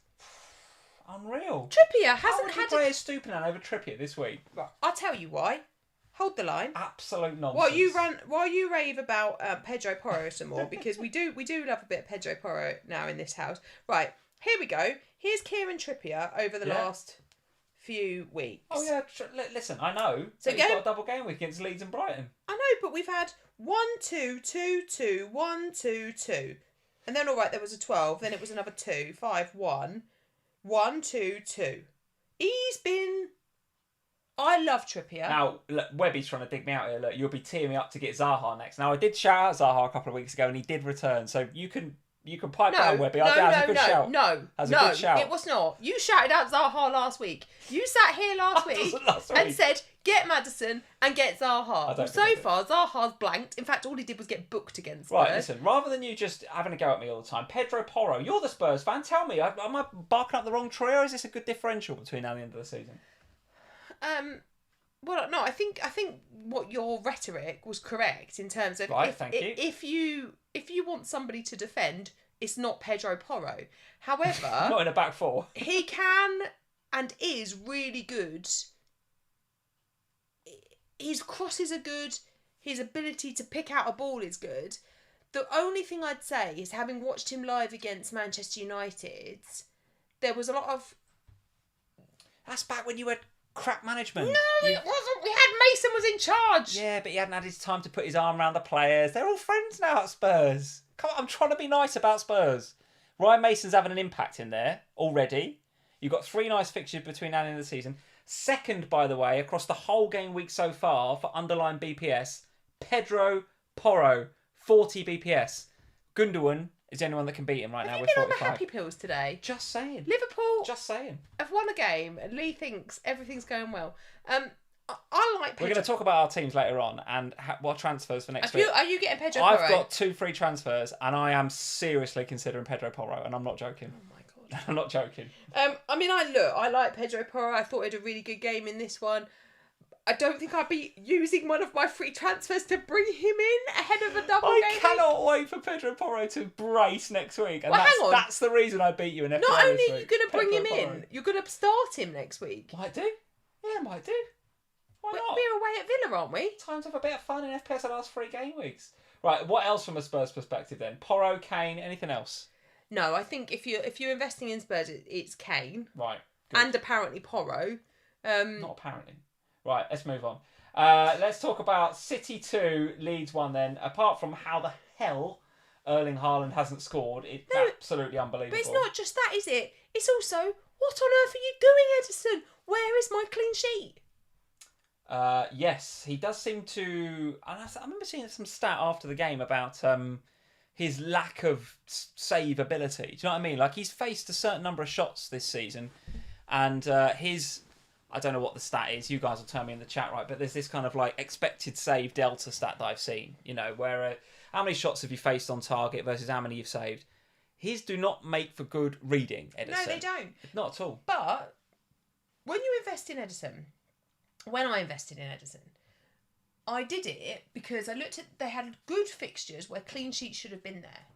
Unreal. Trippier How hasn't would had you play Estupinan over Trippier this week? Right, I'll tell you why. Hold the line. Absolute nonsense. While you rave about Pedro Porro some more, because we do love a bit of Pedro Porro now in this house. Right, here we go. Here's Kieran Trippier over the last few weeks. Oh yeah, listen, I know. So he's got a double game week against Leeds and Brighton. I know, but we've had 1, 2, 2, 2, 1, 2, 2. And then all right, there was a 12, then it was another 2, 5, 1, 1, 2, 2. He's been... I love Trippier. Now, look, Webby's trying to dig me out here. Look, you'll be teeing me up to get Zaha next. Now, I did shout out Zaha a couple of weeks ago and he did return, so you can pipe down Webby. That was a good shout. A good shout. It was not. You shouted out Zaha last week. You sat here last week and said, get Maddison and get Zaha. So far, Zaha's blanked. In fact, all he did was get booked against Spurs. Right, listen, rather than you just having a go at me all the time, Pedro Porro, you're the Spurs fan. Tell me, am I barking up the wrong tree or is this a good differential between now and the end of the season? Well, no, I think what your rhetoric was correct in terms of if you want somebody to defend, it's not Pedro Porro. However, not in a back 4. He can and is really good. His crosses are good. His ability to pick out a ball is good. The only thing I'd say is, having watched him live against Manchester United, there was a lot of... That's back when you had crap management. No, it wasn't. We had Mason was in charge. Yeah, but he hadn't had his time to put his arm around the players. They're all friends now at Spurs. Come on, I'm trying to be nice about Spurs. Ryan Mason's having an impact in there already. You've got 3 nice fixtures between now and the end of the season. Second, by the way, across the whole game week so far for underlying BPS, Pedro Porro, 40 BPS. Gundogan is the only one that can beat him right now with 45. Have you been on the happy pills today? Just saying. Liverpool Just saying. have won a game and Lee thinks everything's going well. I like Pedro. We're going to talk about our teams later on and what transfers for next week. Are you getting Pedro Porro? I've got 2 free transfers and I am seriously considering Pedro Porro and I'm not joking. Oh my God. I'm not joking. I like Pedro Porro. I thought he had a really good game in this one. I don't think I'd be using one of my free transfers to bring him in ahead of a double game. I cannot wait for Pedro Porro to brace next week. And hang on. That's the reason I beat you in FPL Not only this are you week. going to bring him Porro. in, you're going to start him next week. Might do. Yeah, might do. Why not? We're away at Villa, aren't we? Time to have a bit of fun in FPS the last 3 game weeks. Right, what else from a Spurs perspective then? Porro, Kane, anything else? No, I think if you're investing in Spurs, it's Kane. Right. Good. And apparently Porro. Not apparently. Right, let's move on. Let's talk about City 2, Leeds 1 then. Apart from how the hell Erling Haaland hasn't scored, it's absolutely unbelievable. But it's not just that, is it? It's also, what on earth are you doing, Edison? Where is my clean sheet? Yes, he does seem to... I remember seeing some stat after the game about his lack of save ability. Do you know what I mean? Like, he's faced a certain number of shots this season, and his... I don't know what the stat is. You guys will tell me in the chat, right? But there's this kind of like expected save delta stat that I've seen. You know, where how many shots have you faced on target versus how many you've saved? His do not make for good reading, Edison. No, they don't. Not at all. But when you invest in Edison, when I invested in Edison, I did it because I looked at, they had good fixtures where clean sheets should have been there.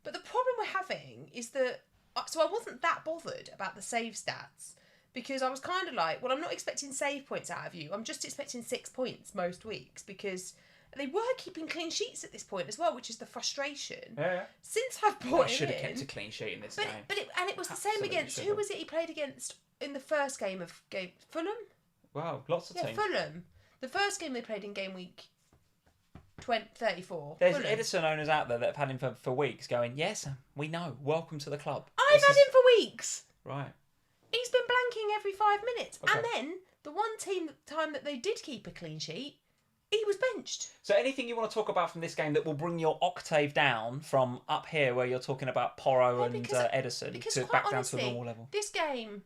But the problem we're having is that, so I wasn't that bothered about the save stats. Because I was kind of like, well, I'm not expecting save points out of you. I'm just expecting 6 points most weeks because they were keeping clean sheets at this point as well, which is the frustration. Yeah. Since I've brought him should have in, kept a clean sheet in this game. But it was the same against, who was it he played against in the first game of Fulham? Wow, lots of teams. Fulham. The first game they played in game week 34. There's Fulham. Edison owners out there that have had him for weeks going, yes, we know, welcome to the club. I've had him for weeks. Right. He's been blanking every 5 minutes. Okay. And then, the one time that they did keep a clean sheet, he was benched. So anything you want to talk about from this game that will bring your octave down from up here where you're talking about Porro and Edison to back down to a normal level? This game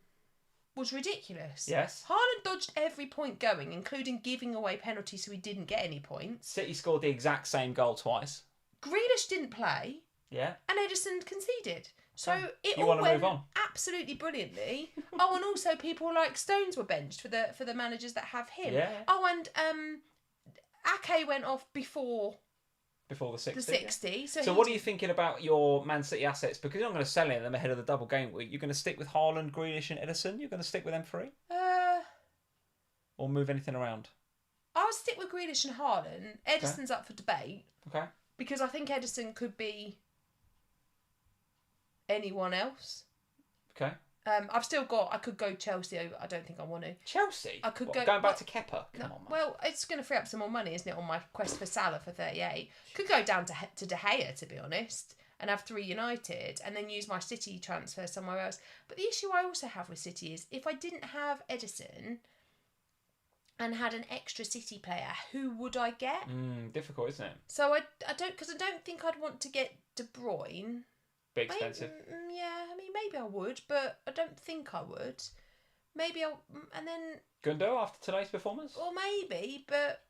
was ridiculous. Yes. Haaland dodged every point going, including giving away penalties so he didn't get any points. City scored the exact same goal twice. Grealish didn't play. Yeah. And Edison conceded. So it you all went move on? Absolutely brilliantly. Oh, and also people like Stones were benched for the managers that have him. Yeah. Oh, and Ake went off before the 60. The 60. So what are you thinking about your Man City assets? Because you're not going to sell any of them ahead of the double game week. You're going to stick with Haaland, Grealish, and Edison. You're going to stick with them three, or move anything around. I'll stick with Grealish and Haaland. Edison's up for debate. Okay. Because I think Edison could be anyone else. Okay. I could go Chelsea. I don't think I want to. Chelsea? I could going back to Kepa? Come on, man. Well, it's going to free up some more money, isn't it, on my quest for Salah for 38. Could go down to De Gea, to be honest, and have 3 United, and then use my City transfer somewhere else. But the issue I also have with City is, if I didn't have Edison and had an extra City player, who would I get? Difficult, isn't it? So I don't think I'd want to get De Bruyne. Bit expensive. Maybe I would, but I don't think I would. Maybe I'll, and then Gundo after today's performance. Or maybe, but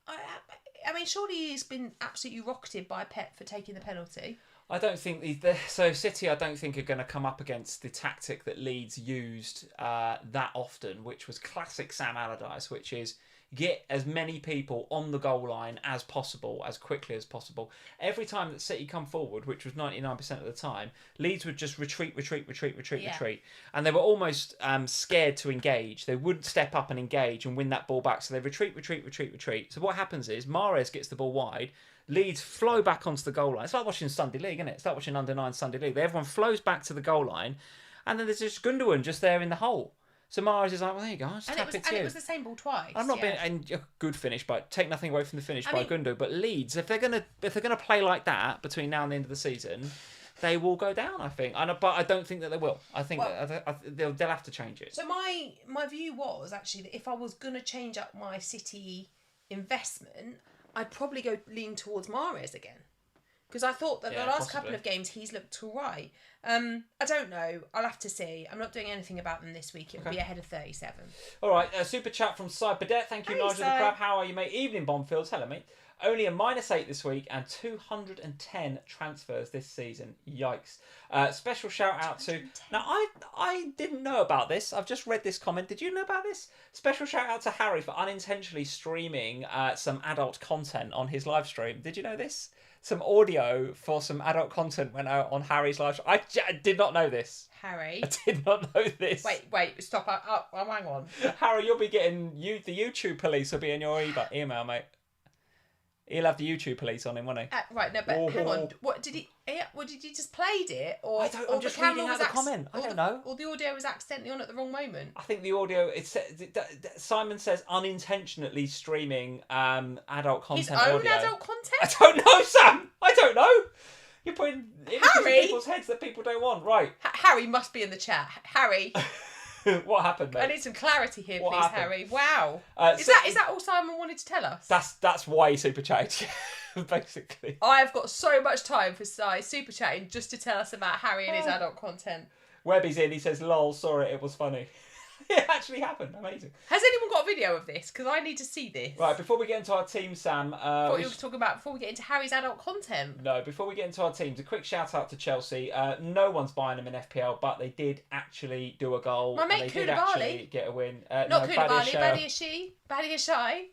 I mean, surely he's been absolutely rocketed by Pep for taking the penalty. I don't think so. City, I don't think are going to come up against the tactic that Leeds used that often, which was classic Sam Allardyce, which is get as many people on the goal line as possible, as quickly as possible. Every time that City come forward, which was 99% of the time, Leeds would just retreat. And they were almost scared to engage. They wouldn't step up and engage and win that ball back. So they retreat. So what happens is Mahrez gets the ball wide. Leeds flow back onto the goal line. It's like watching Sunday League, isn't it? It's like watching under-9 Sunday League. Everyone flows back to the goal line. And then there's just Gundogan just there in the hole. So Mahrez is like, well, there you go. It was the same ball twice. I'm not being a good finish, but take nothing away from the finish by Gundo. But Leeds, if they're gonna play like that between now and the end of the season, they will go down. I think, but I don't think that they will. I think they'll have to change it. So my view was actually that if I was gonna change up my City investment, I'd probably go lean towards Mahrez again. Because I thought that the last couple of games he's looked all right. I don't know. I'll have to see. I'm not doing anything about them this week. It'll be ahead of 37. All right. Super chat from Cyberdet. Thank you, Nigel the Crab. How are you, mate? Evening, Bombfields. Hello, mate. Only a -8 this week and 210 transfers this season. Yikes. Special shout out to... Now, I didn't know about this. I've just read this comment. Did you know about this? Special shout out to Harry for unintentionally streaming some adult content on his live stream. Did you know this? Some audio for some adult content went out on Harry's live stream. I did not know this. Harry? I did not know this. Wait, stop. Hang on. Harry, you'll be getting... the YouTube police will be in your email, mate. He'll have the YouTube police on him, won't he? Right, no, but hang on. What did he? What did he just played it, or I'm just reading out the comment. I don't know. Or the audio was accidentally on at the wrong moment. I think the audio. Simon says unintentionally streaming adult content. His own audio. adult content. I don't know, Sam. I don't know. You're putting images in Harry? people's heads that people don't want. Right. Harry must be in the chat. Harry. What happened, mate? I need some clarity here, What please, happened? Harry. Wow. Is that all Simon wanted to tell us? That's why he super chatted, basically. I have got so much time for Si super chatting just to tell us about Harry and his adult content. Webby's in. He says, "Lol, sorry, it was funny." It actually happened. Amazing. Has anyone got a video of this? Because I need to see this. Right, before we get into our team, Sam. What you were talking about before we get into Harry's adult content. No, before we get into our teams, a quick shout out to Chelsea. No one's buying them in FPL, but they did actually do a goal. My mate and they did Koulibaly. actually get a win. Not Koulibaly, Badiashile.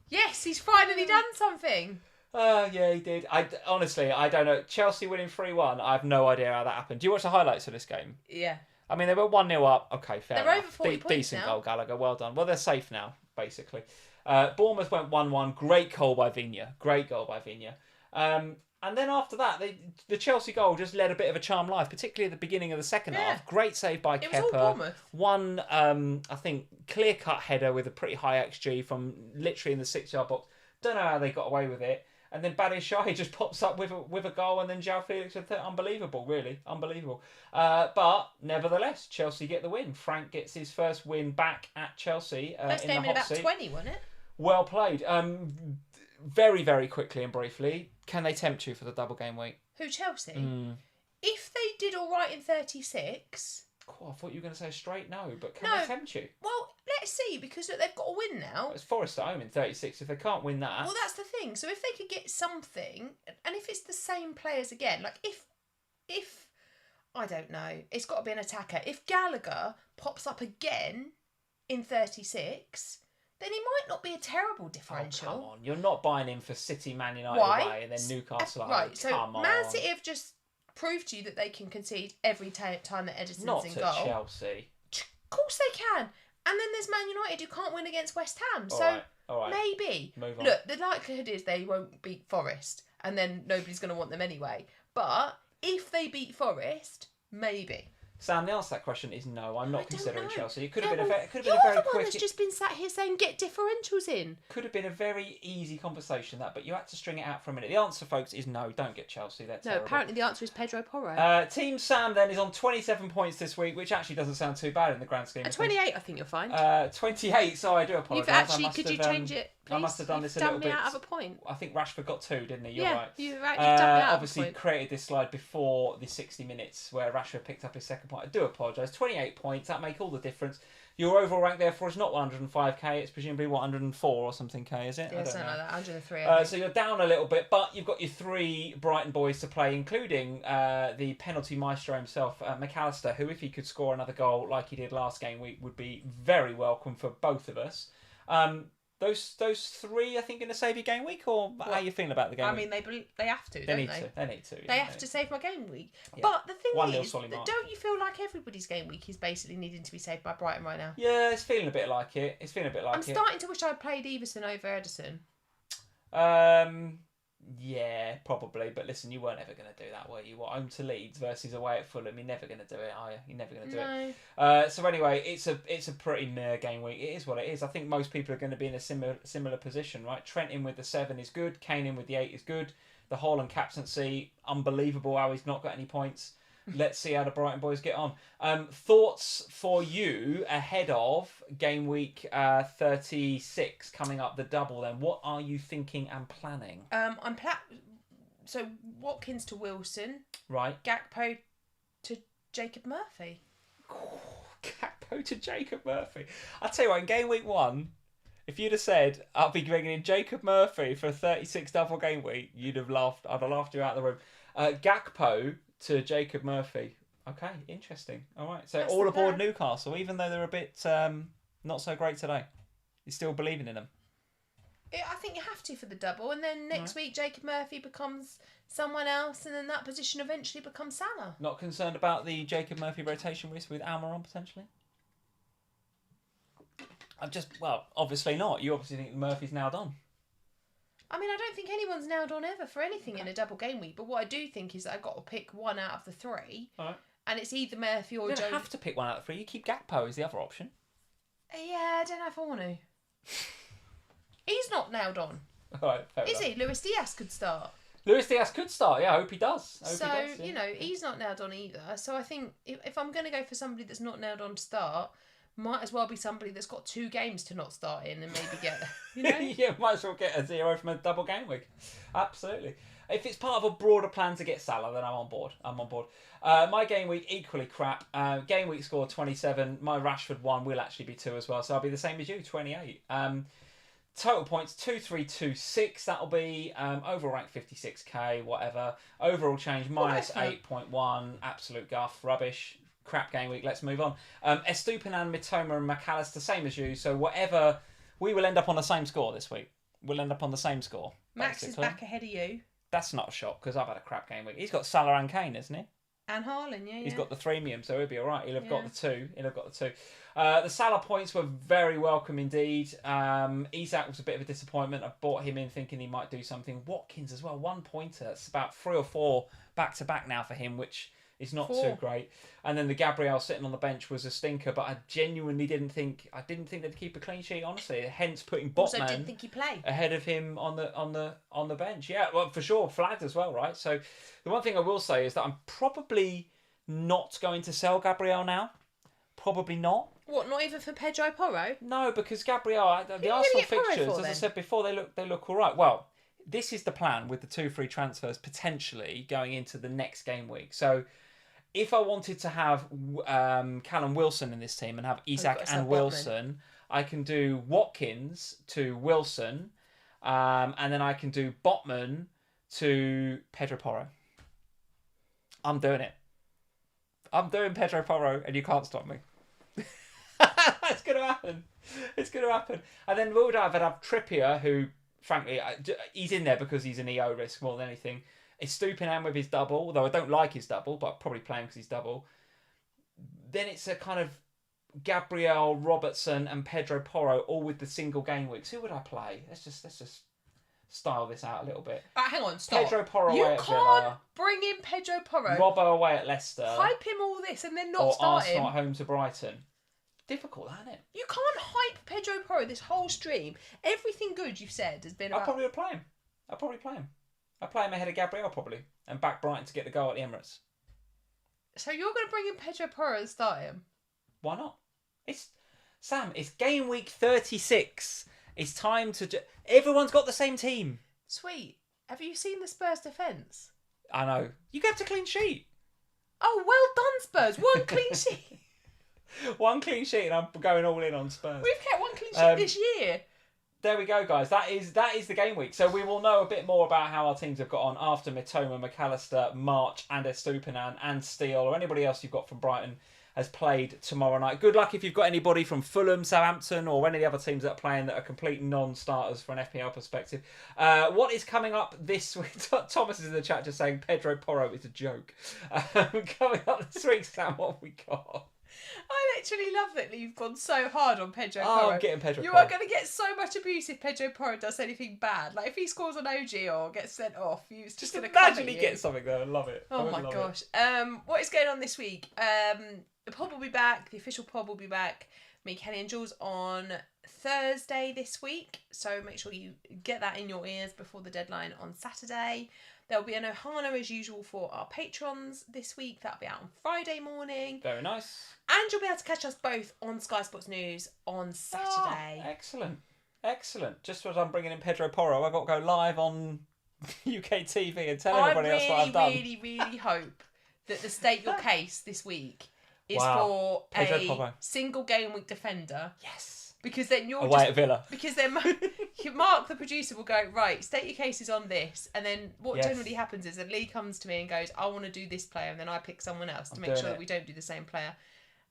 Yes, he's finally done something. Yeah, he did. Honestly, I don't know. Chelsea winning 3-1. I have no idea how that happened. Do you watch the highlights of this game? Yeah. I mean, they were 1-0 up. Okay, fair enough. They're over 40 points Decent now. goal, Gallagher. Well done. Well, they're safe now, basically. Bournemouth went 1-1. Great goal by Vigna. And then after that, the Chelsea goal just led a bit of a charmed life, particularly at the beginning of the second half. Great save by Kepa. It was all Bournemouth. One, I think, clear-cut header with a pretty high XG from literally in the 6-yard box. Don't know how they got away with it. And then Badiashile just pops up with a goal, and then João Felix with unbelievable, really unbelievable. But nevertheless, Chelsea get the win. Frank gets his first win back at Chelsea. First game in about 20, wasn't it? Well played. Very, very quickly and briefly, can they tempt you for the double game week? Who, Chelsea? If they did all right in 36... Oh, I thought you were going to say a straight no, but can No. they tempt you? Well, let's see, because look, they've got a win now. It's Forest at home in 36. If they can't win that... Well, that's the thing. So if they could get something, and if it's the same players again, like if I don't know, it's got to be an attacker. If Gallagher pops up again in 36, then he might not be a terrible differential. Oh, come on. You're not buying in for City, Man United away, and then Newcastle at home. Right, so Come on. Man City have just proved to you that they can concede every time that Ederson's Not in to goal. Chelsea. Of course they can. And then there's Man United who can't win against West Ham. All right. Maybe. Move on. Look, the likelihood is they won't beat Forest, and then nobody's going to want them anyway. But if they beat Forest, maybe. Sam, the answer to that question is no. I'm not considering know. Chelsea. It could Yeah, have been well, a very you're the one quick. that's just been sat here saying get differentials in. Could have been a very easy conversation that, but you had to string it out for a minute. The answer, folks, is no. Don't get Chelsea. They're terrible. Apparently the answer is Pedro Porro. Team Sam then is on 27 points this week, which actually doesn't sound too bad in the grand scheme. At 28, I think you'll find. 28. So I do apologise. Could you change it? Please? I must have done this a You've little done bit. me out of a point. I think Rashford got 2, didn't he? You're right. You've done me out obviously of a point. created this slide before the 60 minutes where Rashford picked up his second point. I do apologise. 28 points. That make all the difference. Your overall rank therefore is not 105k. It's presumably 104 or something k, is it? Yeah, I don't something know. like that. 103. So you're down a little bit, but you've got your 3 Brighton boys to play, including the penalty maestro himself, McAllister, who, if he could score another goal like he did last game week, would be very welcome for both of us. Those 3, I think, going to save your game week, or how are you feeling about the game week? I mean, they have to, don't they? They need to. They have to save my game week. Yeah. But the thing 1-0 is, solid mark. don't you feel like everybody's game week is basically needing to be saved by Brighton right now? Yeah, it's feeling a bit like it. I'm starting to wish I'd played Everson over Ederson. Yeah, probably. But listen, you weren't ever going to do that, were you? What, home to Leeds versus away at Fulham? You're never going to do it, are you? You're never going to do it. So anyway, it's a pretty mere game week. It is what it is. I think most people are going to be in a similar position, right? Trent in with the 7 is good. Kane in with the 8 is good. The Haaland captaincy, unbelievable how he's not got any points. Let's see how the Brighton boys get on. Thoughts for you ahead of game week 36 coming up, the double then. What are you thinking and planning? So Watkins to Wilson. Right. Gakpo to Jacob Murphy. Gakpo to Jacob Murphy. I'll tell you what, in game week 1, if you'd have said, I'll be bringing in Jacob Murphy for a 36 double game week, you'd have laughed. I'd have laughed you out of the room. Gakpo to Jacob Murphy. Okay, interesting. All right, so That's all the aboard plan. Newcastle, even though they're a bit not so great today. You're still believing in them. I think you have to for the double, and then next week Jacob Murphy becomes someone else, and then that position eventually becomes Salah. Not concerned about the Jacob Murphy rotation risk with Almiron potentially? Obviously not. You obviously think Murphy's now done. I mean, I don't think anyone's nailed on ever for anything in a double game week. But what I do think is that I've got to pick one out of the three. All right. And it's either Murphy or You Joe. don't have to pick one out of three. You keep Gakpo as the other option. Yeah, I don't know if I want to. He's not nailed on. All right, fair Is enough. he? Luis Diaz could start. Luis Diaz could start. Yeah, I hope he does. You know, he's not nailed on either. So I think if I'm going to go for somebody that's not nailed on to start, might as well be somebody that's got 2 games to not start in and maybe get, you know? Yeah, might as well get a 0 from a double game week. Absolutely. If it's part of a broader plan to get Salah, then I'm on board. My game week, equally crap. Game week score 27. My Rashford 1 will actually be 2 as well. So I'll be the same as you, 28. Total points, 2326. That'll be overall rank 56k, whatever. Overall change, minus 8.1. Absolute guff, rubbish. Crap game week. Let's move on. Estupinan, Mitoma and McAllister, same as you. So whatever, we will end up on the same score this week. We'll end up on the same score. Max basically. is back ahead of you. That's not a shock because I've had a crap game week. He's got Salah and Kane, isn't he? And Haaland, yeah. He's got the freemium, so he'll be all right. He'll have got the 2. The Salah points were very welcome indeed. Isak was a bit of a disappointment. I bought him in thinking he might do something. Watkins as well, 1 pointer. It's about 3 or 4 back-to-back now for him, which is not 4. too great. And then the Gabriel sitting on the bench was a stinker, but I genuinely didn't think they'd keep a clean sheet, honestly. Hence putting Botman Also didn't think he'd play ahead of him on the bench. Yeah, well, for sure, flagged as well, right? So the one thing I will say is that I'm probably not going to sell Gabriel now. Probably not. What? Not even for Pedro Porro? No, because Gabriel, the Arsenal fixtures, as I said before, they look all right. Well, this is the plan with the 2 free transfers potentially going into the next game week. So if I wanted to have Callum Wilson in this team and have Isak and Wilson, I can do Watkins to Wilson, and then I can do Botman to Pedro Porro. I'm doing it. I'm doing Pedro Porro, and you can't stop me. It's going to happen. It's going to happen. And then we'll either have Trippier, who, frankly, he's in there because he's an EO risk more than anything. Estupinan with his double, although I don't like his double, but I'll probably play him because he's double. Then it's a kind of Gabriel, Robertson and Pedro Porro, all with the single game weeks. Who would I play? Let's just style this out a little bit. Hang on, stop. Pedro Porro away at Villa. You can't bring in Pedro Porro. Robbo away at Leicester. Hype him all this and then not or start Arsenal him. at home to Brighton. Difficult, isn't it? You can't hype Pedro Porro this whole stream. Everything good you've said has been about... I probably would play him. I'd play him ahead of Gabriel probably and back Brighton to get the goal at the Emirates. So you're going to bring in Pedro Porro and start him? Why not? It's game week 36. It's time to... Everyone's got the same team. Sweet. Have you seen the Spurs defence? I know. You kept a clean sheet. Oh, well done, Spurs. 1 clean sheet. 1 clean sheet and I'm going all in on Spurs. We've kept 1 clean sheet this year. There we go, guys. That is the game week. So we will know a bit more about how our teams have got on after Mitoma, McAllister, March and Estupinan and Steele or anybody else you've got from Brighton has played tomorrow night. Good luck if you've got anybody from Fulham, Southampton or any of the other teams that are playing that are complete non-starters from an FPL perspective. What is coming up this week? Thomas is in the chat just saying Pedro Porro is a joke. Coming up this week, Sam, what have we got? I literally love that you've gone so hard on Pedro Porro. I'm getting Pedro You Porro. are going to get so much abuse if Pedro Porro does anything bad. Like if he scores an OG or gets sent off, he's just going to come imagine at he you. gets something though. I love it. Oh my gosh. What is going on this week? The pod will be back. The official pod will be back. Me, Kelly and Jules on Thursday this week. So make sure you get that in your ears before the deadline on Saturday. There'll be an Ohana as usual for our patrons this week. That'll be out on Friday morning. Very nice. And you'll be able to catch us both on Sky Sports News on Saturday. Excellent. Just as I'm bringing in Pedro Porro, I've got to go live on UK TV and tell everybody else what I've done. I really hope that the State Your Case this week is for Pedro a Porro. single game week defender. Yes. Because then you're away at Villa. Because then Mark, the producer, will go, right, state your cases on this. And then what generally happens is that Lee comes to me and goes, I want to do this player. And then I pick someone else to make sure that we don't do the same player.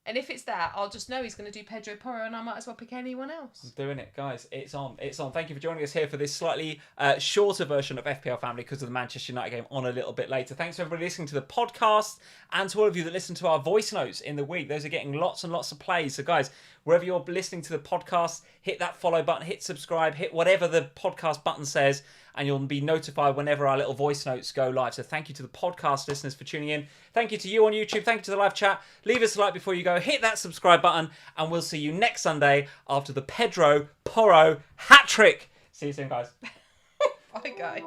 And if it's that, I'll just know he's going to do Pedro Porro and I might as well pick anyone else. I'm doing it, guys. It's on. Thank you for joining us here for this slightly shorter version of FPL Family because of the Manchester United game on a little bit later. Thanks to everybody listening to the podcast and to all of you that listen to our voice notes in the week. Those are getting lots and lots of plays. So, guys, Wherever you're listening to the podcast, hit that follow button, hit subscribe, hit whatever the podcast button says, and you'll be notified whenever our little voice notes go live. So thank you to the podcast listeners for tuning in. Thank you to you on YouTube. Thank you to the live chat. Leave us a like before you go. Hit that subscribe button, and we'll see you next Sunday after the Pedro Porro hat trick. See you soon, guys. Bye, guys.